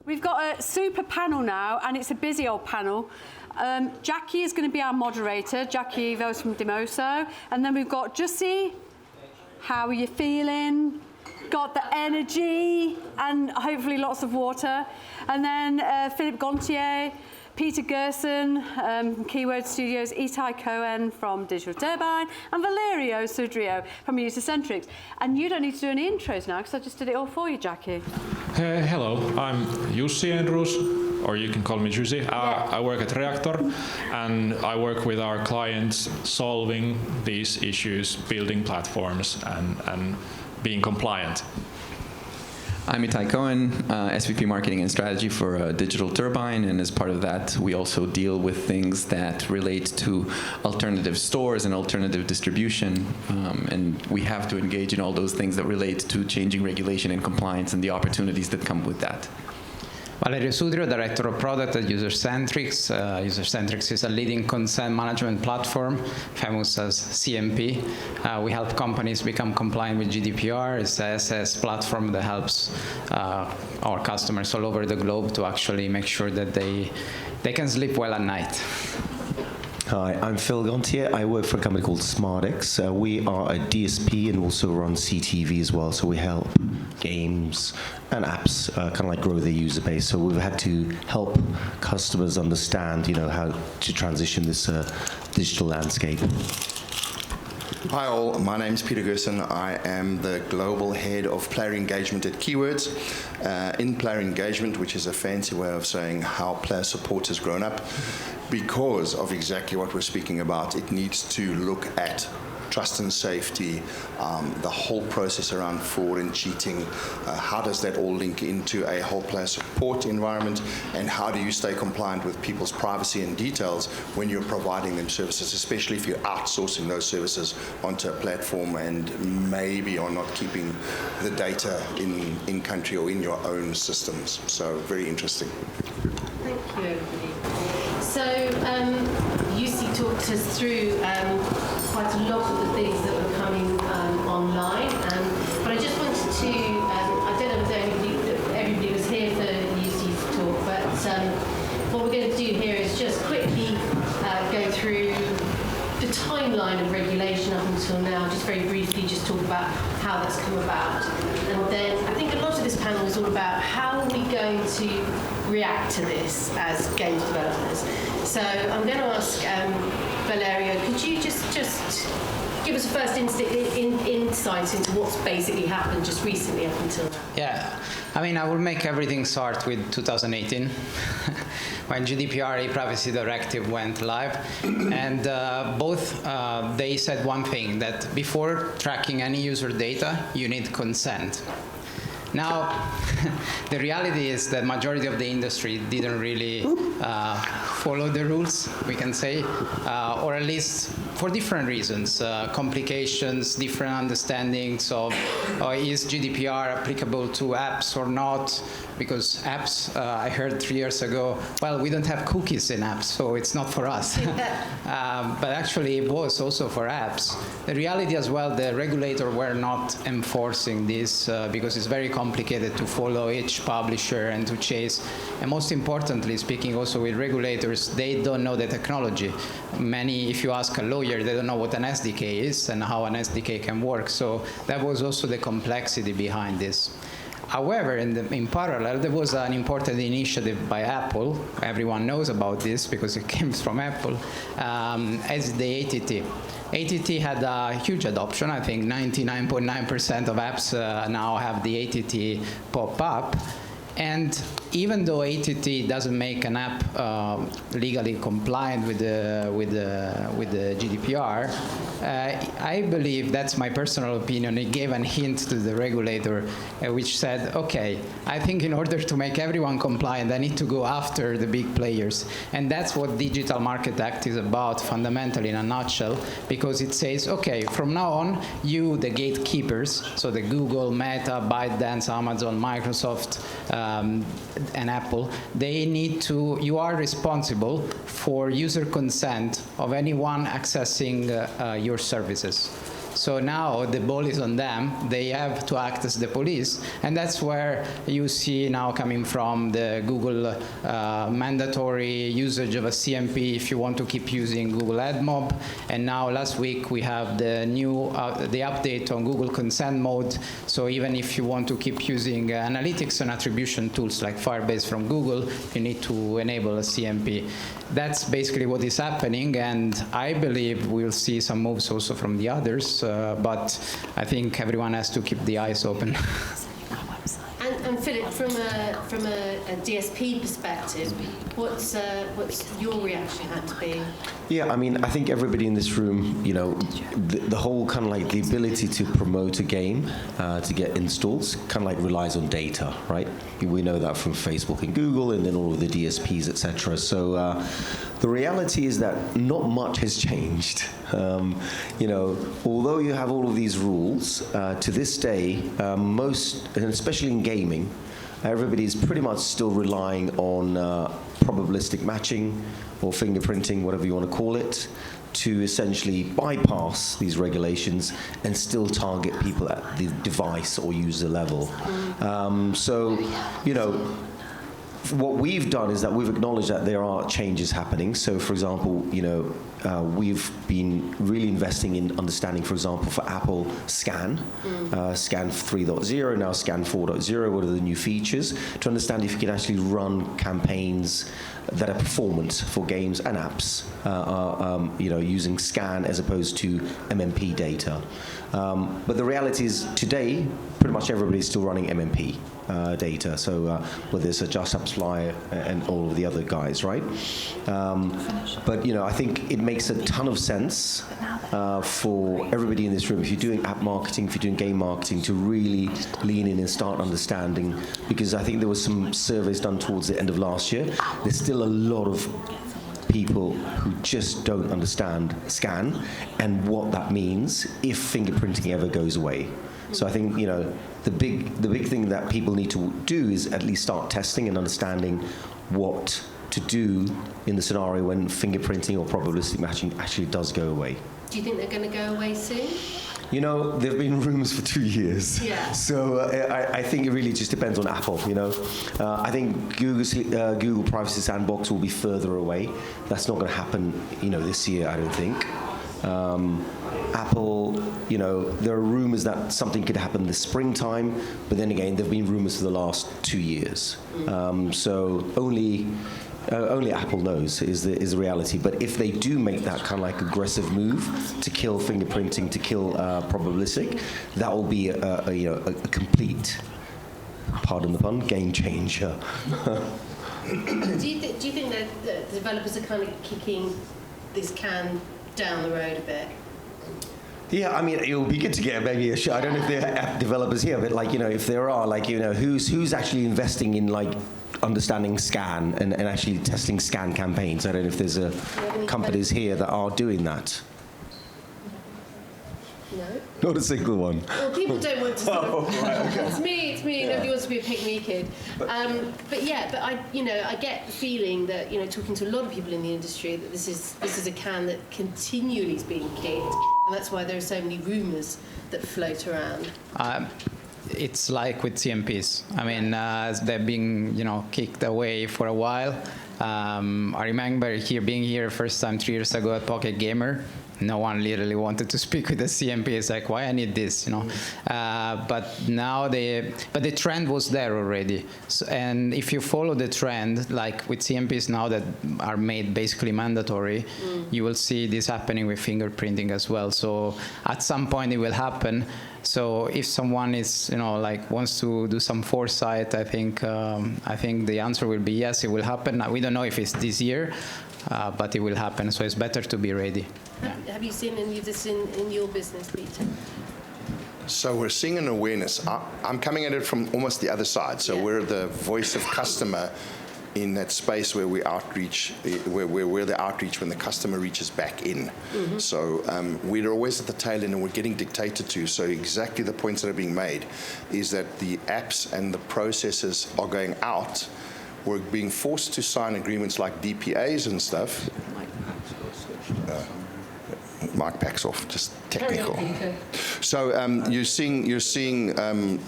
We've got a super panel now, and it's a busy old panel. Jacki is going to be our moderator, Jacki Vause from Dimoso. And then we've got Jussi. How are you feeling? Got the energy, and hopefully lots of water. And then Gontier, Peter Gerson, Keyword Studios, Itai Cohen from Digital Turbine, and Valerio Sudrio from Usercentrics. And you don't need to do any intros now, because I just did it all for you, Jacki. Hello, I'm Jussi Enroos, or you can call me Jussi. I work at Reaktor, and I work with our clients solving these issues, building platforms, and being compliant. I'm Itai Cohen, SVP Marketing and Strategy for Digital Turbine, and as part of that, we also deal with things that relate to alternative stores and alternative distribution, and we have to engage in all those things that relate to changing regulation and compliance and the opportunities that come with that. Valerio Sudrio, Director of Product at Usercentrics. Usercentrics is a leading consent management platform, famous as CMP. We help companies become compliant with GDPR. It's the SS platform that helps our customers all over the globe to actually make sure that they can sleep well at night. Hi, I'm Phil Gontier. I work for a company called Smadex. We are a DSP and also run CTV as well, so we help games and apps kind of like grow their user base. So we've had to help customers understand, how to transition this digital landscape. Hi all, my name is Peter Gerson. I am the global head of player engagement at Keywords. In player engagement, which is a fancy way of saying how player support has grown up, because of exactly what we're speaking about, it needs to look at trust and safety, the whole process around fraud and cheating. How does that all link into a whole player support environment, and how do you stay compliant with people's privacy and details when you're providing them services, especially if you're outsourcing those services onto a platform and maybe are not keeping the data in country or in your own systems. So very interesting. Thank you, everybody. So, Jussi talked us through quite a lot of the things that were coming online, but I just wanted to, I don't know if everybody was here for Jussi's talk, but what we're going to do here is just quickly go through the timeline of regulation up until now, just very briefly, just talk about how that's come about. And then I think a lot of this panel is all about how are we going to react to this as games developers. So I'm going to ask Valerio, could you just give us a first insight into what's basically happened just recently up until now? Yeah, I will make everything start with 2018, when GDPR, e-privacy directive went live, and both they said one thing, that before tracking any user data, you need consent. Now, the reality is that majority of the industry didn't really follow the rules, we can say, or at least for different reasons, complications, different understandings of is GDPR applicable to apps or not, because apps, I heard 3 years ago, well, we don't have cookies in apps, so it's not for us. But actually it was also for apps. The reality as well, the regulator were not enforcing this because it's very complicated to follow each publisher and to chase. And most importantly, speaking also with regulators, they don't know the technology. Many, if you ask a lawyer, they don't know what an SDK is and how an SDK can work. So that was also the complexity behind this. However, in parallel, there was an important initiative by Apple. Everyone knows about this because it came from Apple, as the ATT. ATT had a huge adoption. I think 99.9% of apps now have the ATT pop up. And even though ATT doesn't make an app legally compliant with the GDPR, I believe, that's my personal opinion, it gave a hint to the regulator which said, okay, I think in order to make everyone compliant, I need to go after the big players. And that's what Digital Market Act is about, fundamentally, in a nutshell, because it says, okay, from now on, you, the gatekeepers, so the Google, Meta, ByteDance, Amazon, Microsoft, and Apple, they need to, you are responsible for user consent of anyone accessing your services. So now the ball is on them. They have to act as the police. And that's where you see now coming from the Google mandatory usage of a CMP if you want to keep using Google AdMob. And now last week we have the new the update on Google Consent Mode. So even if you want to keep using analytics and attribution tools like Firebase from Google, you need to enable a CMP. That's basically what is happening, and I believe we'll see some moves also from the others, but I think everyone has to keep the eyes open. And Philip, from a DSP perspective, what's your reaction had to be? Yeah, I mean, I think everybody in this room, you know, the whole kind of like the ability to promote a game, to get installs, kind of like relies on data, right? We know that from Facebook and Google, and then all of the DSPs, etc. So the reality is that not much has changed. You know, although you have all of these rules, to this day, most, and especially in gaming, everybody is pretty much still relying on probabilistic matching or fingerprinting, whatever you want to call it, to essentially bypass these regulations and still target people at the device or user level. So, you know, what we've done is that we've acknowledged that there are changes happening. So, for example, you know, we've been really investing in understanding, for example, for Apple Scan, Scan 3.0, now Scan 4.0, what are the new features, to understand if you can actually run campaigns that are performant for games and apps, you know, using Scan as opposed to MMP data. But the reality is today, pretty much everybody's still running MMP data. So whether it's a Just Apply and all of the other guys, right? But you know, I think it makes a ton of sense for everybody in this room, if you're doing app marketing, if you're doing game marketing, to really lean in and start understanding, because I think there was some surveys done towards the end of last year. There's still a lot of people who just don't understand Scan and what that means if fingerprinting ever goes away. So I think, you know, the big thing that people need to do is at least start testing and understanding what to do in the scenario when fingerprinting or probabilistic matching actually does go away. Do you think they're going to go away soon? You know, there have been rumors for 2 years. Yeah. So I think it really just depends on Apple, you know. I think Google Privacy Sandbox will be further away. That's not going to happen, you know, this year, I don't think. Apple, you know, there are rumors that something could happen this springtime, but then again, there have been rumors for the last 2 years. So only Apple knows is the reality. But if they do make that kind of like aggressive move to kill fingerprinting, to kill probabilistic, that will be a complete, pardon the pun, game changer. Do you think that the developers are kind of kicking this can down the road a bit? Yeah, I mean, it would be good to get maybe a show. I don't know if there are app developers here, but like, you know, if there are, like, you know, who's actually investing in like understanding Scan and actually testing Scan campaigns. I don't know if there's companies here that are doing that. No. Not a single one. Well, people don't want to. Sort of, right, okay. It's me. Yeah. Nobody wants to be a pick-me kid. But I get the feeling that, you know, talking to a lot of people in the industry, that this is a can that continually is being kicked, and that's why there are so many rumours that float around. It's like with CMPs. I mean, they've been, you know, kicked away for a while. I remember being here first time 3 years ago at Pocket Gamer. No one literally wanted to speak with the CMP. It's like, why I need this, you know? But now the trend was there already. So, and if you follow the trend, like with CMPs now that are made basically mandatory, you will see this happening with fingerprinting as well. So at some point it will happen. So if someone is, you know, like wants to do some foresight, I think the answer will be yes, it will happen. We don't know if it's this year, but it will happen. So it's better to be ready. Have you seen any of this in your business, Peter? So we're seeing an awareness. I'm coming at it from almost the other side. So we're the voice of customer in that space where we outreach, where we're the outreach when the customer reaches back in. Mm-hmm. So we're always at the tail end and we're getting dictated to. So exactly the points that are being made is that the apps and the processes are going out. We're being forced to sign agreements like DPAs and stuff. mic packs off, just technical. So you're seeing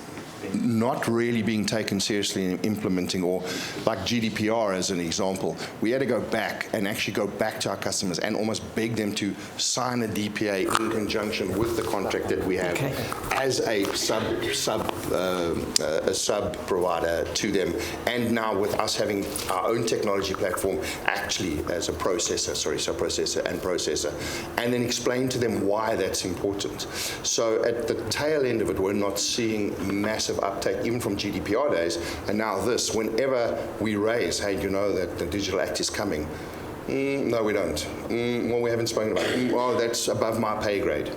not really being taken seriously in implementing, or like GDPR as an example. We had to go back and actually go back to our customers and almost beg them to sign a DPA in conjunction with the contract that we have as a sub provider to them, and now with us having our own technology platform actually as a processor, sub-processor and processor, and then explain to them why that's important. So at the tail end of it, we're not seeing massive uptake, even from GDPR days, and now this, whenever we raise, hey, you know that the Digital Act is coming. No, we don't. Well, we haven't spoken about it. Well, that's above my pay grade.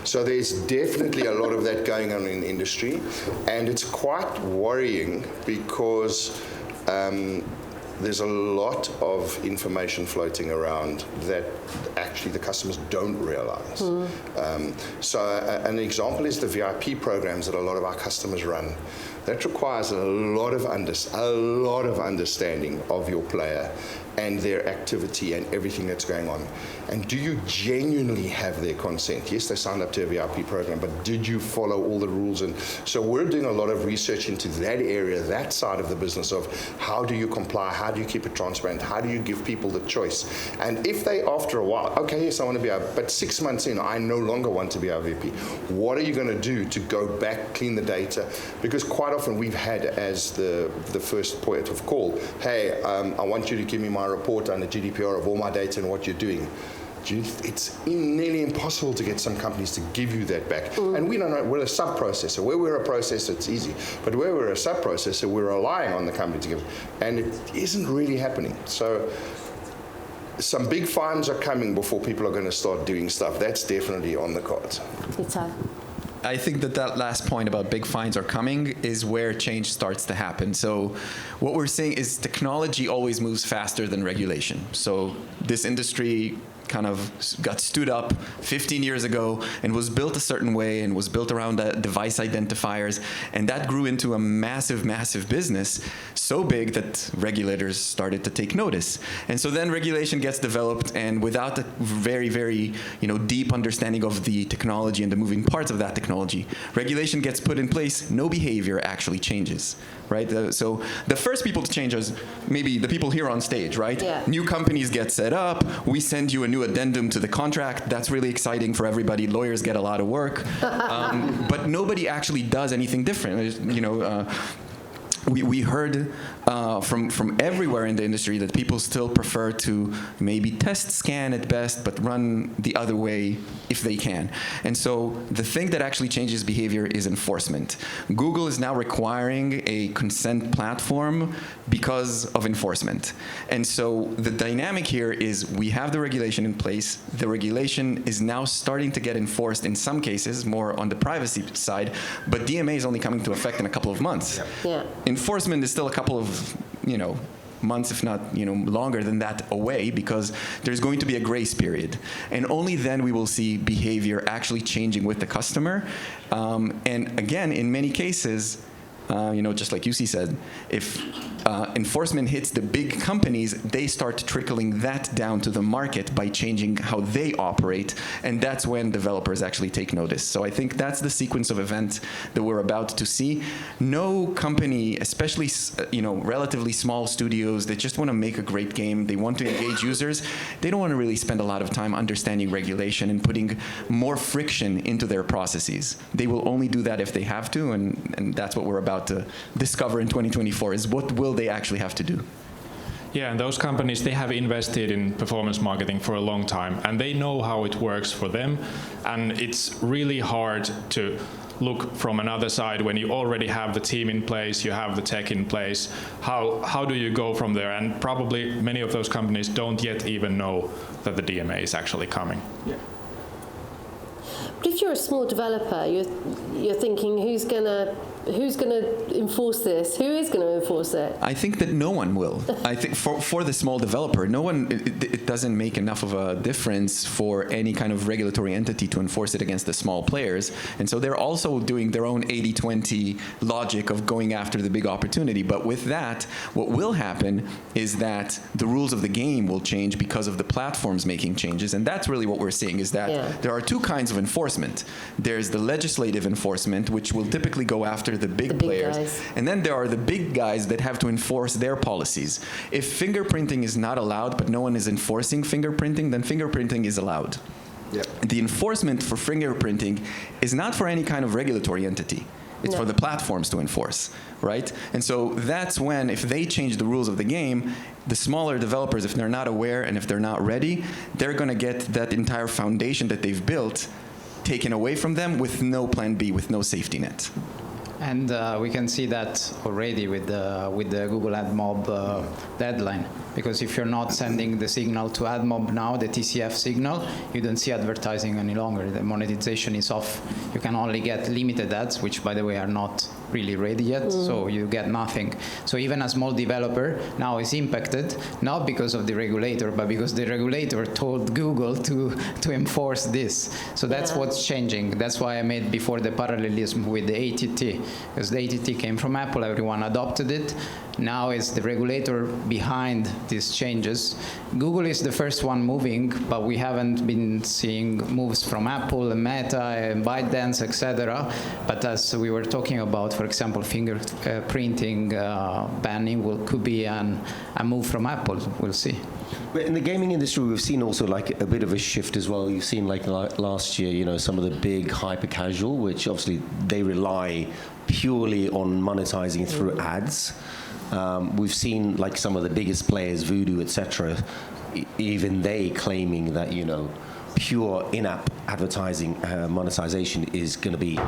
So there's definitely a lot of that going on in the industry, and it's quite worrying because there's a lot of information floating around that actually the customers don't realize. So an example is the VIP programs that a lot of our customers run. That requires a lot of understanding of your player and their activity and everything that's going on. And do you genuinely have their consent? Yes, they signed up to a VIP program, but did you follow all the rules? And so we're doing a lot of research into that area, that side of the business of how do you comply, how do you keep it transparent, how do you give people the choice? And if they, after a while, okay, yes, I want to be out, but 6 months in, I no longer want to be our VP. What are you going to do to go back, clean the data? Because quite often we've had as the first point of call, hey, I want you to give me my report on the GDPR of all my data and what you're doing. It's nearly impossible to get some companies to give you that back. And we don't know, we're a sub-processor. Where we're a processor, it's easy. But where we're a sub-processor, we're relying on the company to give. And it isn't really happening. So some big fines are coming before people are going to start doing stuff. That's definitely on the cards. Itai. I think that last point about big fines are coming is where change starts to happen. So what we're seeing is technology always moves faster than regulation. So this industry kind of got stood up 15 years ago and was built a certain way and was built around device identifiers, and that grew into a massive, massive business, so big that regulators started to take notice. And so then regulation gets developed, and without a very, very deep understanding of the technology and the moving parts of that technology, regulation gets put in place, no behavior actually changes. Right? So the first people to change is maybe the people here on stage, right? Yeah. New companies get set up. We send you a new addendum to the contract. That's really exciting for everybody. Lawyers get a lot of work. But nobody actually does anything different. We heard from everywhere in the industry that people still prefer to maybe test scan at best, but run the other way if they can. And so the thing that actually changes behavior is enforcement. Google is now requiring a consent platform because of enforcement. And so the dynamic here is we have the regulation in place. The regulation is now starting to get enforced in some cases, more on the privacy side, but DMA is only coming to effect in a couple of months. Yeah. Enforcement is still a couple of, months, if not, longer than that away, because there's going to be a grace period. And only then we will see behavior actually changing with the customer. And again, in many cases, just like Jussi said, if enforcement hits the big companies, they start trickling that down to the market by changing how they operate, and that's when developers actually take notice. So I think that's the sequence of events that we're about to see. No company, especially relatively small studios that just want to make a great game, they want to engage users, they don't want to really spend a lot of time understanding regulation and putting more friction into their processes. They will only do that if they have to, and that's what we're about to discover in 2024, is what will they actually have to do. Yeah, and those companies, they have invested in performance marketing for a long time, and they know how it works for them, and it's really hard to look from another side when you already have the team in place, you have the tech in place. How do you go from there? And probably many of those companies don't yet even know that the DMA is actually coming. Yeah. But if you're a small developer, you're thinking, who's going to who's going to enforce this? Who is going to enforce it? I think that no one will. I think for the small developer, no one. It doesn't make enough of a difference for any kind of regulatory entity to enforce it against the small players. And so they're also doing their own 80-20 logic of going after the big opportunity. But with that, what will happen is that the rules of the game will change because of the platforms making changes. And that's really what we're seeing, is that there are two kinds of enforcement. There's the legislative enforcement, which will typically go after the big players. Guys. And then there are the big guys that have to enforce their policies. If fingerprinting is not allowed, but no one is enforcing fingerprinting, then fingerprinting is allowed. Yep. The enforcement for fingerprinting is not for any kind of regulatory entity. It's for the platforms to enforce, right? And so that's when, if they change the rules of the game, the smaller developers, if they're not aware and if they're not ready, they're going to get that entire foundation that they've built taken away from them with no plan B, with no safety net. And we can see that already with the Google AdMob deadline. Because if you're not sending the signal to AdMob now, the TCF signal, you don't see advertising any longer. The monetization is off. You can only get limited ads, which, by the way, are not really ready yet, so you get nothing. So even a small developer now is impacted, not because of the regulator, but because the regulator told Google to enforce this. So that's what's changing. That's why I made before the parallelism with the ATT, because the ATT came from Apple, everyone adopted it. Now it's the regulator behind these changes. Google is the first one moving, but we haven't been seeing moves from Apple and Meta and ByteDance, etc. But as we were talking about, for example, fingerprinting banning could be a move from Apple. We'll see. But in the gaming industry, we've seen also like a bit of a shift as well. You've seen like last year, you know, some of the big hyper casual, which obviously they rely purely on monetizing through ads. We've seen like some of the biggest players, Voodoo, etc., even they claiming that, you know, pure in-app advertising monetization is going to be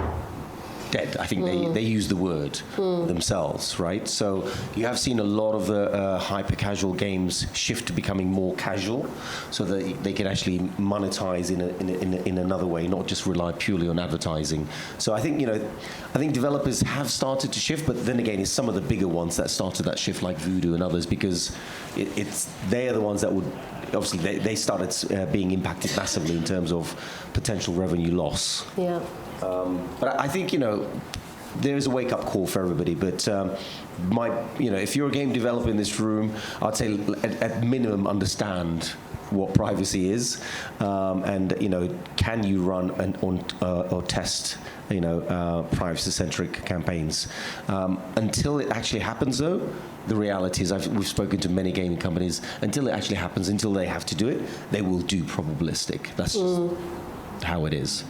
dead. I think they use the word themselves, right? So you have seen a lot of the hyper-casual games shift to becoming more casual, so that they can actually monetize in another way, not just rely purely on advertising. So I think, you know, I think developers have started to shift, but then again, it's some of the bigger ones that started that shift, like Voodoo and others, because they are the ones that would, obviously, they started being impacted massively in terms of potential revenue loss. Yeah. But I think, you know, there is a wake-up call for everybody. But you know, if you're a game developer in this room, I'd say at minimum understand what privacy is, and you know, can you run or test, you know, privacy-centric campaigns. Until it actually happens, though, the reality is, we've spoken to many gaming companies. Until it actually happens, until they have to do it, they will do probabilistic. That's just how it is.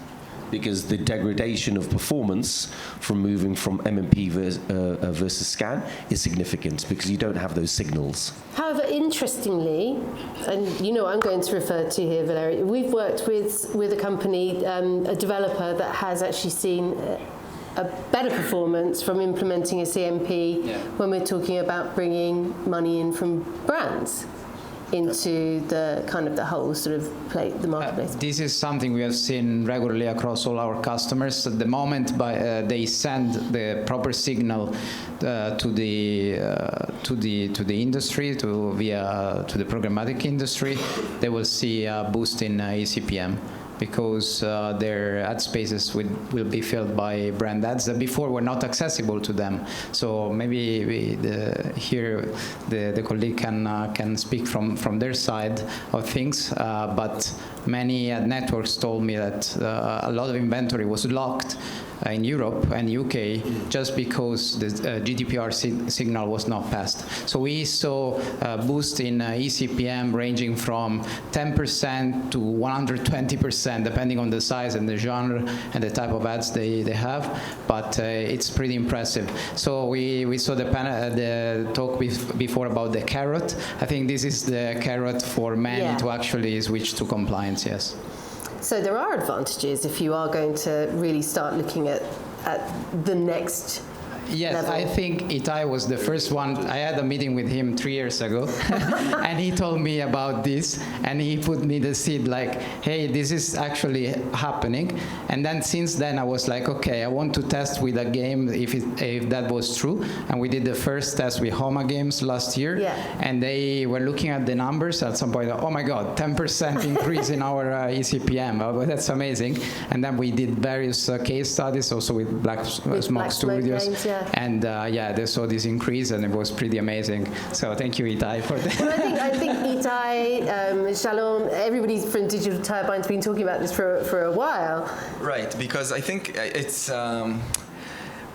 Because the degradation of performance from moving from MMP versus scan is significant, because you don't have those signals. However, interestingly, and you know what I'm going to refer to here, Valerio, we've worked with a company, a developer that has actually seen a better performance from implementing a CMP when we're talking about bringing money in from brands into the kind of the whole sort of the marketplace. This is something we have seen regularly across all our customers. At the moment, they send the proper signal to the industry, to the programmatic industry, they will see a boost in eCPM, because their ad spaces will be filled by brand ads that before were not accessible to them. So maybe here the colleague can speak from their side of things, but many ad networks told me that a lot of inventory was locked in Europe and UK just because the GDPR signal was not passed. So we saw a boost in eCPM ranging from 10% to 120%, depending on the size and the genre and the type of ads they have, but it's pretty impressive. So we saw the talk before about the carrot. I think this is the carrot for many to actually switch to compliance, yes. So there are advantages if you are going to really start looking at the next Yes, level? I think Itai was the first one. I had a meeting with him 3 years ago, and he told me about this, and he put me the seed like, hey, this is actually happening. And then since then, I was like, okay, I want to test with a game if that was true. And we did the first test with Homa Games last year, and they were looking at the numbers at some point. Oh my God, 10% increase in our ECPM. Oh, that's amazing. And then we did various case studies also with Black Smoke Studios. Games, And they saw this increase, and it was pretty amazing. So thank you, Itai, for that. Well, I think Itai, Shalom, everybody from Digital Turbine's been talking about this for a while. Right, because I think it's.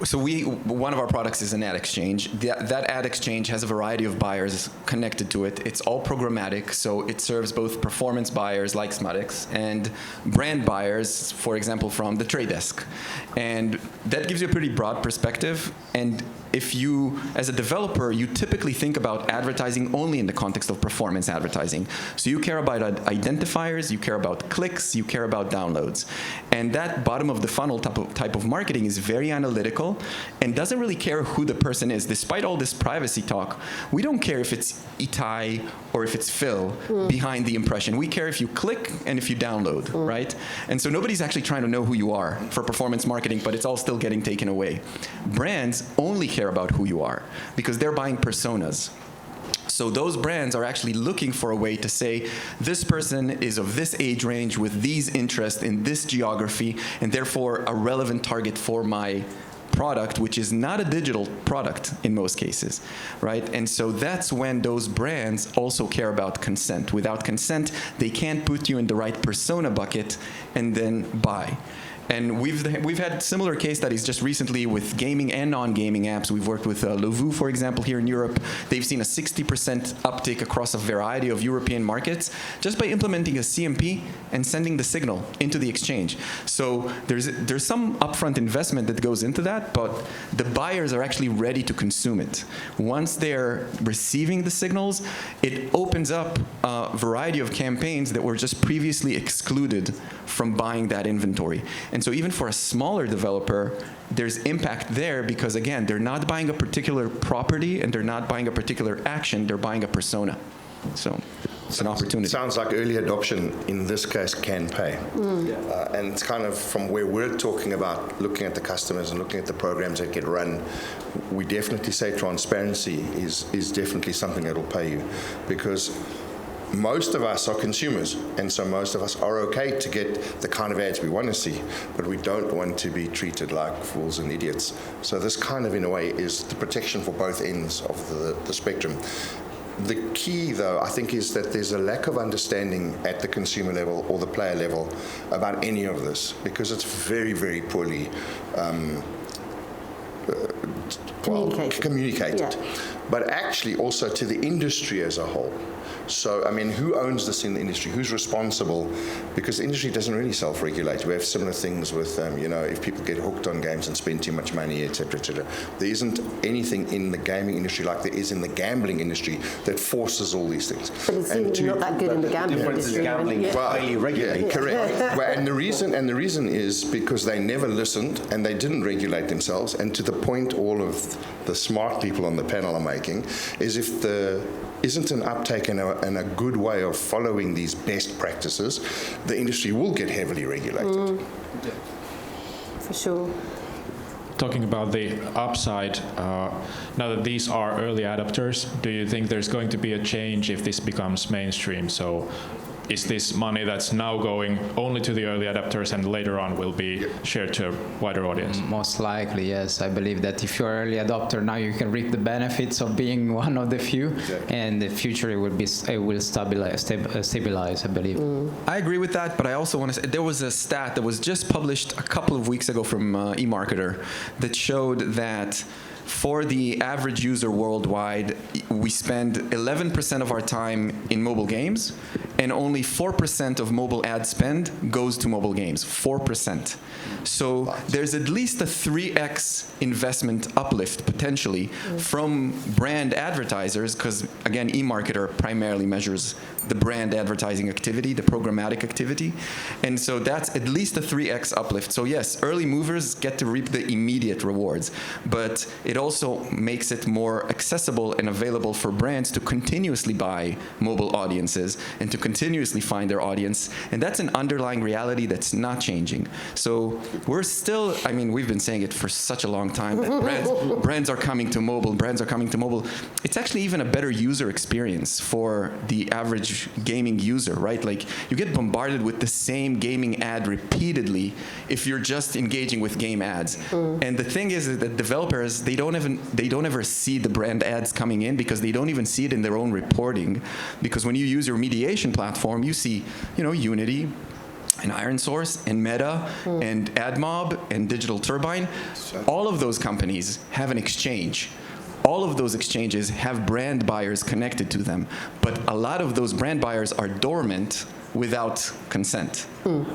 So one of our products is an ad exchange. That ad exchange has a variety of buyers connected to it. It's all programmatic, so it serves both performance buyers like Smadex and brand buyers, for example, from the trade desk. And that gives you a pretty broad perspective. And if you, as a developer, you typically think about advertising only in the context of performance advertising. So you care about identifiers, you care about clicks, you care about downloads. And that bottom of the funnel type of marketing is very analytical and doesn't really care who the person is. Despite all this privacy talk, we don't care if it's Itai or if it's Phil behind the impression. We care if you click and if you download, right? And so nobody's actually trying to know who you are for performance marketing, but it's all still getting taken away. Brands only care about who you are because they're buying personas. So those brands are actually looking for a way to say, this person is of this age range with these interests in this geography, and therefore a relevant target for my product, which is not a digital product in most cases, right? And so that's when those brands also care about consent. Without consent, they can't put you in the right persona bucket and then buy. And we've had similar case studies just recently with gaming and non-gaming apps. We've worked with Vause, for example, here in Europe. They've seen a 60% uptick across a variety of European markets just by implementing a CMP and sending the signal into the exchange. So there's some upfront investment that goes into that, but the buyers are actually ready to consume it. Once they're receiving the signals, it opens up a variety of campaigns that were just previously excluded from buying that inventory. And so even for a smaller developer, there's impact there because, again, they're not buying a particular property and they're not buying a particular action, they're buying a persona. So it's an opportunity. Sounds like early adoption, in this case, can pay. And it's kind of from where we're talking about looking at the customers and looking at the programs that get run, we definitely say transparency is definitely something that will pay you, because most of us are consumers, and so most of us are okay to get the kind of ads we want to see, but we don't want to be treated like fools and idiots. So this kind of, in a way, is the protection for both ends of the spectrum. The key, though, I think, is that there's a lack of understanding at the consumer level or the player level about any of this, because it's very, very poorly communicated. Yeah. But actually also to the industry as a whole. So, I mean, who owns this in the industry? Who's responsible? Because the industry doesn't really self-regulate. We have similar things with, if people get hooked on games and spend too much money, et cetera, et cetera. There isn't anything in the gaming industry like there is in the gambling industry that forces all these things. But it's not that good in the gambling industry. Gambling is highly regulated. Yeah, correct. Well, and the reason is because they never listened and they didn't regulate themselves. And to the point all of the smart people on the panel are making is if there isn't an uptake and a good way of following these best practices, the industry will get heavily regulated. For sure. Talking about the upside, now that these are early adopters, do you think there's going to be a change if this becomes mainstream? So is this money that's now going only to the early adopters and later on will be shared to a wider audience? Most likely, yes. I believe that if you're an early adopter, now you can reap the benefits of being one of the few, and in the future it will stabilize, I believe. I agree with that, but I also want to say there was a stat that was just published a couple of weeks ago from eMarketer that showed that for the average user worldwide, we spend 11% of our time in mobile games, and only 4% of mobile ad spend goes to mobile games. 4%. So there's at least a 3x investment uplift potentially from brand advertisers, because again, eMarketer primarily measures the brand advertising activity, the programmatic activity. And so that's at least a 3x uplift. So yes, early movers get to reap the immediate rewards, but it also makes it more accessible and available for brands to continuously buy mobile audiences and to continuously find their audience. And that's an underlying reality that's not changing. So we're still, I mean, we've been saying it for such a long time that brands are coming to mobile, brands are coming to mobile. It's actually even a better user experience for the average gaming user, right? Like, you get bombarded with the same gaming ad repeatedly if you're just engaging with game ads. And the thing is that developers, they don't ever see the brand ads coming in, because they don't even see it in their own reporting. Because when you use your mediation platform, you see, Unity and IronSource and Meta and AdMob and Digital Turbine. All of those companies have an exchange. All of those exchanges have brand buyers connected to them, but a lot of those brand buyers are dormant without consent,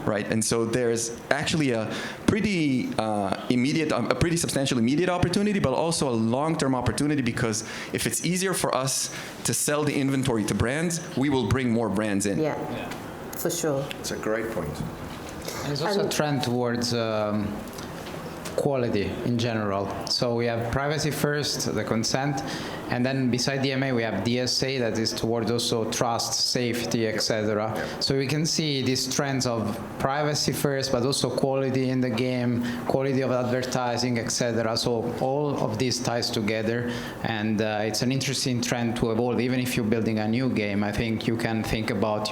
right? And so there's actually a pretty pretty substantial immediate opportunity, but also a long-term opportunity, because if it's easier for us to sell the inventory to brands, we will bring more brands in. Yeah, for sure. It's a great point. There's also a trend towards quality in general. So we have privacy first, the consent, and then beside DMA we have DSA, that is towards also trust, safety, etc. So we can see these trends of privacy first, but also quality in the game, quality of advertising, etc. So all of this ties together, and it's an interesting trend to evolve. Even if you're building a new game, I think you can think about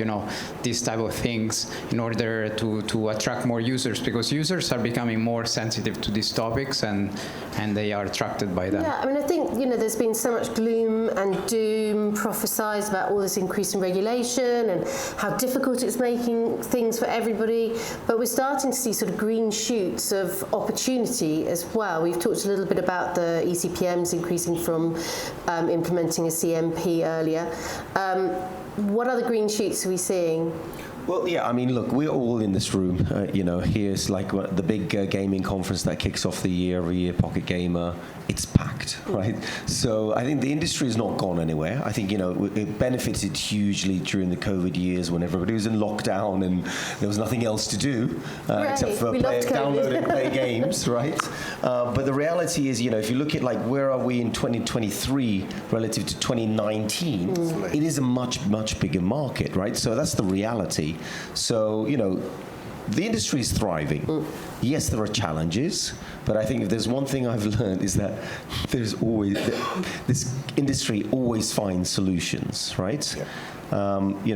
these type of things in order to attract more users, because users are becoming more sensitive to these topics, and they are attracted by them. Yeah, I mean, I think there's been so much gloom and doom prophesied about all this increase in regulation and how difficult it's making things for everybody, but we're starting to see sort of green shoots of opportunity as well. We've talked a little bit about the ECPMs increasing from implementing a CMP earlier. What other green shoots are we seeing? Well, yeah, I mean, look, we're all in this room. Here's like the big gaming conference that kicks off the year every year, Pocket Gamer. It's packed, right? So I think the industry has not gone anywhere. I think, it benefited hugely during the COVID years when everybody was in lockdown and there was nothing else to do except for download and play games, right? But the reality is, if you look at where are we in 2023 relative to 2019, it is a much, much bigger market, right? So that's the reality. So, the industry is thriving. Yes, there are challenges, but I think if there's one thing I've learned is that this industry always finds solutions, right? Yeah.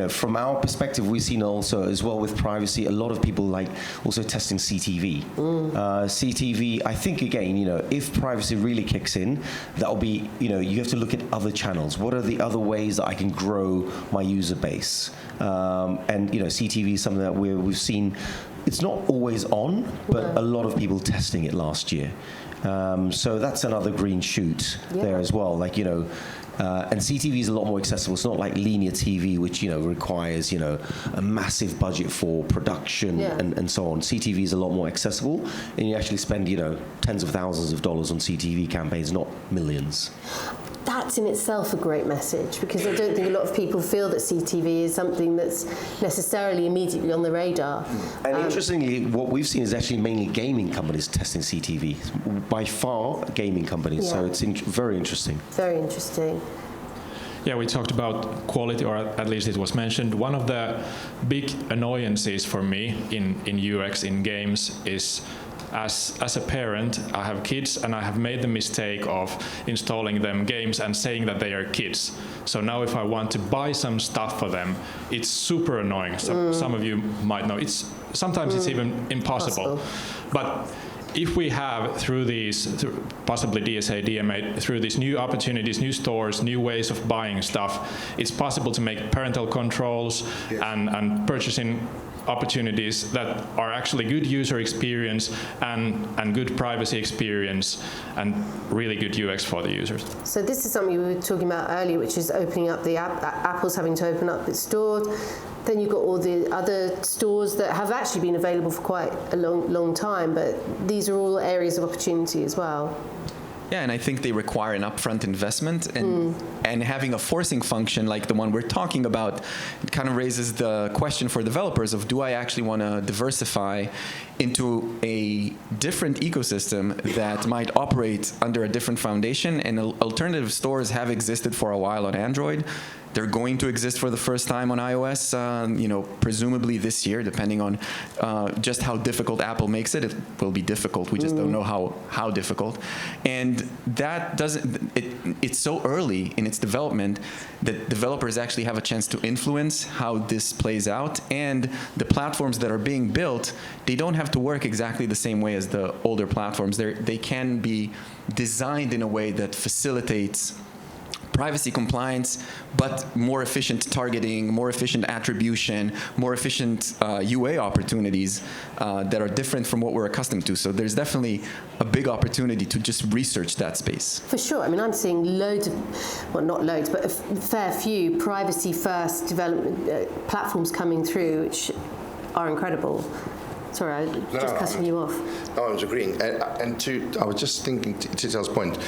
From our perspective, we've seen also as well with privacy, a lot of people like also testing CTV. CTV, I think again, if privacy really kicks in, that'll be, you have to look at other channels. What are the other ways that I can grow my user base? And CTV is something that we've seen. It's not always on, but a lot of people testing it last year. So that's another green shoot there as well. And CTV is a lot more accessible. It's not like linear TV, which requires a massive budget for production and so on. CTV is a lot more accessible, and you actually spend tens of thousands of dollars on CTV campaigns, not millions. That's in itself a great message, because I don't think a lot of people feel that CTV is something that's necessarily immediately on the radar. And interestingly, what we've seen is actually mainly gaming companies testing CTV. By far, gaming companies. So it's very interesting. Very interesting. Yeah, we talked about quality, or at least it was mentioned. One of the big annoyances for me in UX in games is, as a parent, I have kids and I have made the mistake of installing them games and saying that they are kids. So now if I want to buy some stuff for them, it's super annoying. So some of you might know. Sometimes it's even impossible. But if we have through these, possibly DSA, DMA, through these new opportunities, new stores, new ways of buying stuff, it's possible to make parental controls and purchasing opportunities that are actually good user experience and good privacy experience and really good UX for the users. So this is something we were talking about earlier, which is opening up the app. Apple's having to open up its stores. Then you've got all the other stores that have actually been available for quite a long time, but these are all areas of opportunity as well. Yeah, and I think they require an upfront investment, and having a forcing function like the one we're talking about, it kind of raises the question for developers of, do I actually want to diversify into a different ecosystem that might operate under a different foundation? And alternative stores have existed for a while on Android. They're going to exist for the first time on iOS, presumably this year, depending on just how difficult Apple makes it. It will be difficult. We just don't know how difficult. And that it's so early in its development that developers actually have a chance to influence how this plays out. And the platforms that are being built, they don't have to work exactly the same way as the older platforms. They can be designed in a way that facilitates privacy compliance, but more efficient targeting, more efficient attribution, more efficient UA opportunities that are different from what we're accustomed to. So there's definitely a big opportunity to just research that space. For sure. I mean, I'm seeing loads of, well, not loads, but a fair few privacy-first development platforms coming through, which are incredible. Sorry, I was just cutting you off. No, I was agreeing. I was just thinking, to Tel's point,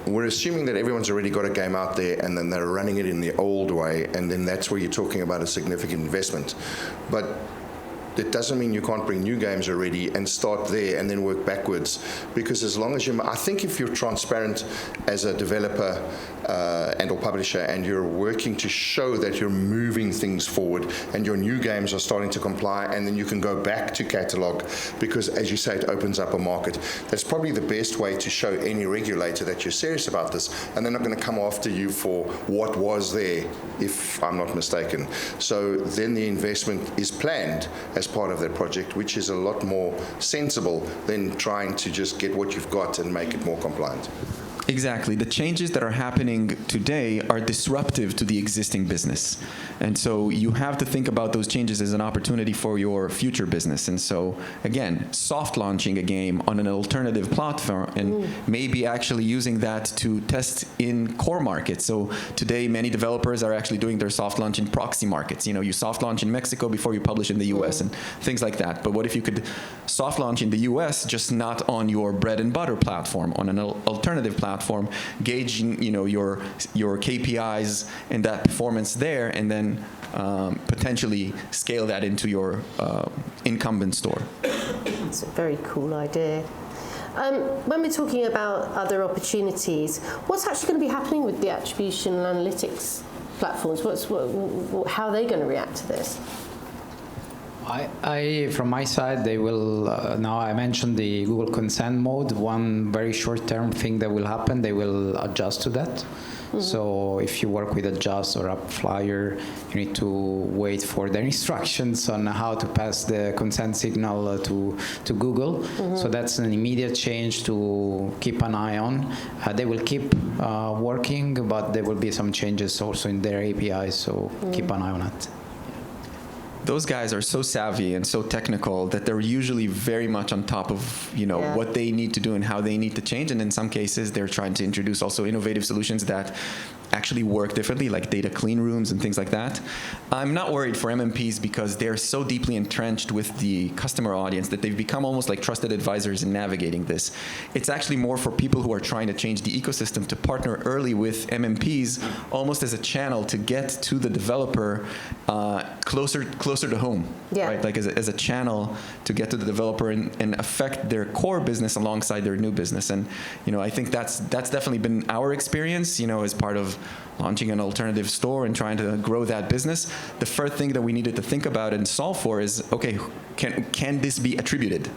we're assuming that everyone's already got a game out there and then they're running it in the old way, and then that's where you're talking about a significant investment. But it doesn't mean you can't bring new games already and start there and then work backwards. Because as long as I think if you're transparent as a developer and or publisher, and you're working to show that you're moving things forward and your new games are starting to comply, and then you can go back to catalog, because as you say, it opens up a market. That's probably the best way to show any regulator that you're serious about this, and they're not going to come after you for what was there, if I'm not mistaken. So then the investment is planned as part of that project, which is a lot more sensible than trying to just get what you've got and make it more compliant. Exactly. The changes that are happening today are disruptive to the existing business. And so you have to think about those changes as an opportunity for your future business. And so, again, soft launching a game on an alternative platform and maybe actually using that to test in core markets. So today, many developers are actually doing their soft launch in proxy markets. You know, you soft launch in Mexico before you publish in the US and things like that. But what if you could soft launch in the US, just not on your bread and butter platform, on an alternative platform, gauging your KPIs and that performance there, and then potentially scale that into your incumbent store. That's a very cool idea. When we're talking about other opportunities, what's actually going to be happening with the attribution and analytics platforms? How are they going to react to this? From my side, they will, now I mentioned the Google consent mode, one very short-term thing that will happen, they will adjust to that. So if you work with a Just or AppFlyer, you need to wait for their instructions on how to pass the consent signal to Google. So that's an immediate change to keep an eye on. They will keep working, but there will be some changes also in their APIs, so keep an eye on it. Those guys are so savvy and so technical that they're usually very much on top of what they need to do and how they need to change. And in some cases, they're trying to introduce also innovative solutions that actually work differently, like data clean rooms and things like that. I'm not worried for MMPs because they're so deeply entrenched with the customer audience that they've become almost like trusted advisors in navigating this. It's actually more for people who are trying to change the ecosystem to partner early with MMPs, almost as a channel to get to the developer closer to home, right? Like as a channel to get to the developer and affect their core business alongside their new business. And I think that's definitely been our experience, as part of launching an alternative store and trying to grow that business. The first thing that we needed to think about and solve for is, okay, can this be attributed?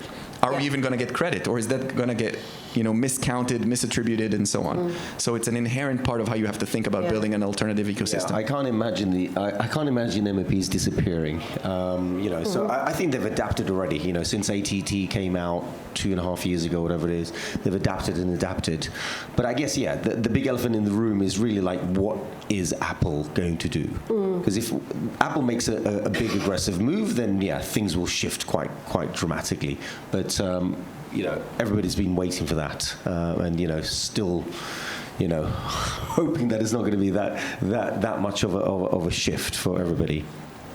Are we even going to get credit, or is that going to get miscounted, misattributed, and so on. So it's an inherent part of how you have to think about building an alternative ecosystem. Yeah, I can't imagine MMPs disappearing. So I think they've adapted already. Since ATT came out 2.5 years ago, whatever it is, they've adapted. But I guess the big elephant in the room is really like, what is Apple going to do? Because if Apple makes a big aggressive move, then things will shift quite dramatically. But everybody's been waiting for that, and still, hoping that it's not going to be that much of a shift for everybody.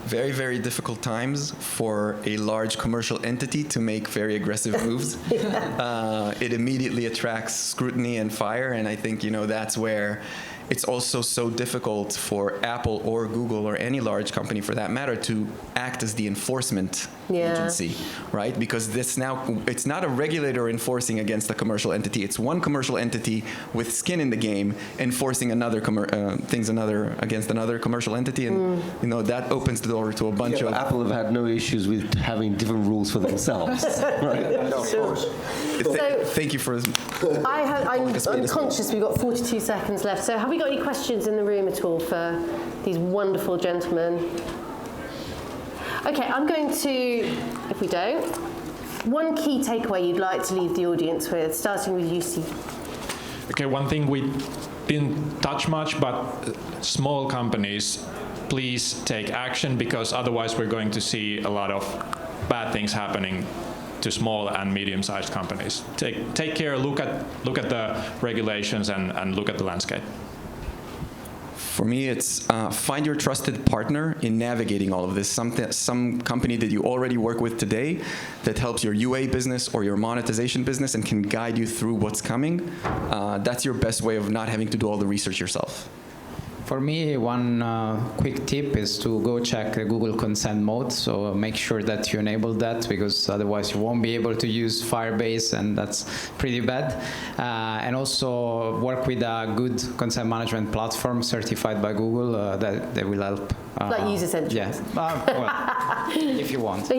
Very, very difficult times for a large commercial entity to make very aggressive moves. It immediately attracts scrutiny and fire, and I think that's where it's also so difficult for Apple or Google or any large company for that matter to act as the enforcement agency, right? Because it's not a regulator enforcing against a commercial entity. It's one commercial entity with skin in the game enforcing against another commercial entity, and that opens the door to a bunch of. Apple have had no issues with having different rules for themselves, right? No, of course. Thank you for. I'm conscious we've got 42 seconds left. So have we got any questions in the room at all for these wonderful gentlemen? Okay, I'm going to, if we don't, one key takeaway you'd like to leave the audience with, starting with Jussi. Okay, one thing we didn't touch much, but small companies, please take action, because otherwise we're going to see a lot of bad things happening to small and medium-sized companies. Take care, look at the regulations and look at the landscape. For me, it's find your trusted partner in navigating all of this. Some company that you already work with today that helps your UA business or your monetization business and can guide you through what's coming. That's your best way of not having to do all the research yourself. For me, one quick tip is to go check the Google consent mode. So make sure that you enable that, because otherwise you won't be able to use Firebase, and that's pretty bad. And also work with a good consent management platform certified by Google that will help. Like Usercentrics. Yeah. If you want.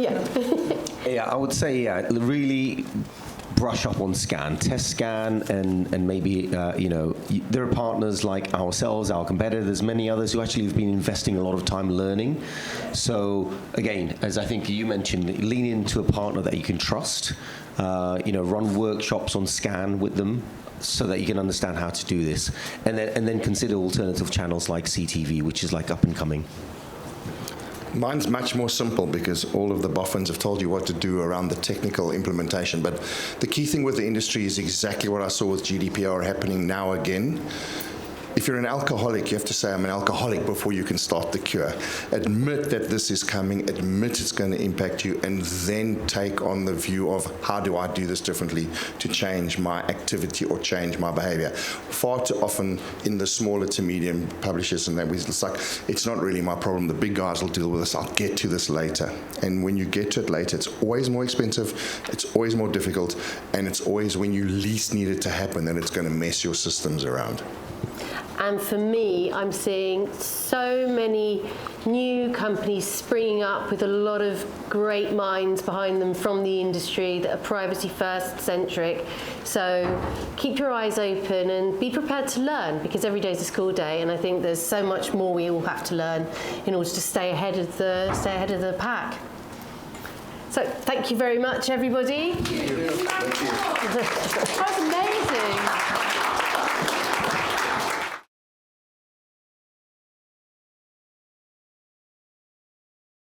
Yeah, I would say really brush up on scan, test scan, and maybe there are partners like ourselves, our competitors, many others who actually have been investing a lot of time learning. So again, as I think you mentioned, lean into a partner that you can trust. Run workshops on scan with them, so that you can understand how to do this, and then consider alternative channels like CTV, which is like up and coming. Mine's much more simple, because all of the boffins have told you what to do around the technical implementation. But the key thing with the industry is exactly what I saw with GDPR happening now again. If you're an alcoholic, you have to say, I'm an alcoholic, before you can start the cure. Admit that this is coming, admit it's going to impact you, and then take on the view of, how do I do this differently to change my activity or change my behavior? Far too often in the smaller to medium publishers, and it's like, it's not really my problem, the big guys will deal with this, I'll get to this later. And when you get to it later, it's always more expensive, it's always more difficult, and it's always when you least need it to happen that it's going to mess your systems around. And for me, I'm seeing so many new companies springing up with a lot of great minds behind them from the industry that are privacy first centric. So keep your eyes open and be prepared to learn, because every day is a school day, and I think there's so much more we all have to learn in order to stay ahead of the pack. So thank you very much, everybody. Thank you. That was amazing.